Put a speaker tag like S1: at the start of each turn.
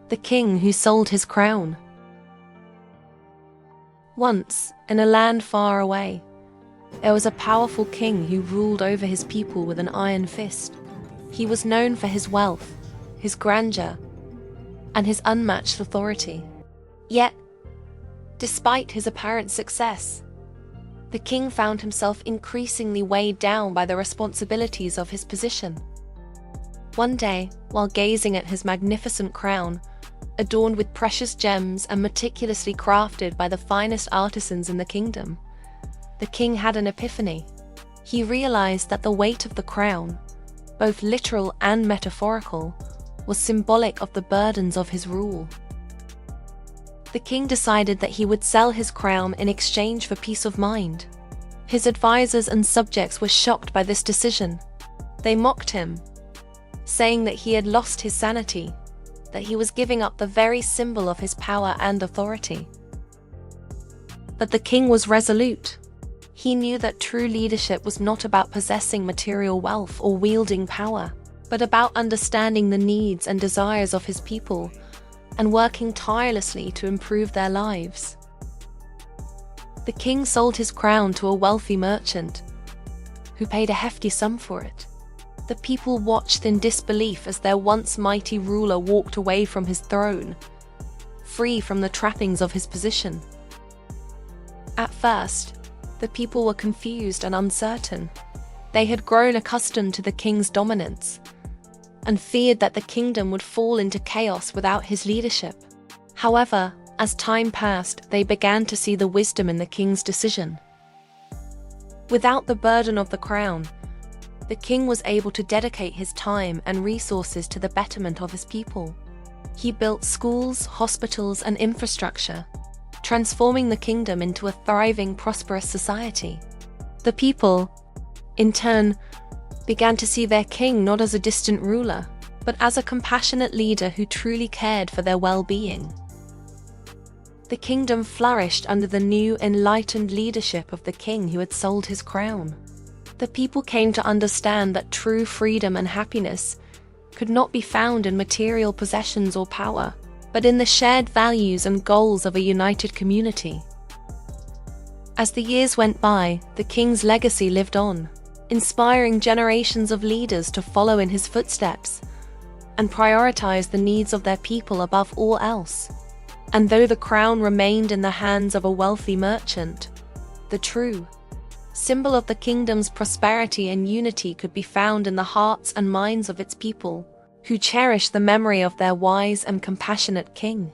S1: the king who sold his crown. Once, in a land far away, there was a powerful king who ruled over his people with an iron fist. He was known for his wealth, his grandeur, and his unmatched authority. Yet, despite his apparent success, the king found himself increasingly weighed down by the responsibilities of his position. One day, while gazing at his magnificent crown, adorned with precious gems and meticulously crafted by the finest artisans in the kingdom, the king had an epiphany. He realized that the weight of the crown, both literal and metaphorical, was symbolic of the burdens of his rule. The king decided that he would sell his crown in exchange for peace of mind. His advisors and subjects were shocked by this decision. They mocked him, saying that he had lost his sanity, that he was giving up the very symbol of his power and authority. But the king was resolute. He knew that true leadership was not about possessing material wealth or wielding power, but about understanding the needs and desires of his people and working tirelessly to improve their lives. The king sold his crown to a wealthy merchant, who paid a hefty sum for it. The people watched in disbelief as their once mighty ruler walked away from his throne, free from the trappings of his position. At first, the people were confused and uncertain. They had grown accustomed to the king's dominance and feared that the kingdom would fall into chaos without his leadership. However, as time passed, they began to see the wisdom in the king's decision. Without the burden of the crown, the king was able to dedicate his time and resources to the betterment of his people. He built schools, hospitals, and infrastructure, transforming the kingdom into a thriving, prosperous society. The people, in turn, began to see their king not as a distant ruler, but as a compassionate leader who truly cared for their well-being. The kingdom flourished under the new, enlightened leadership of the king who had sold his crown. The people came to understand that true freedom and happiness could not be found in material possessions or power, but in the shared values and goals of a united community. As the years went by, the king's legacy lived on, inspiring generations of leaders to follow in his footsteps and prioritize the needs of their people above all else. And though the crown remained in the hands of a wealthy merchant, the true symbol of the kingdom's prosperity and unity could be found in the hearts and minds of its people, who cherished the memory of their wise and compassionate king.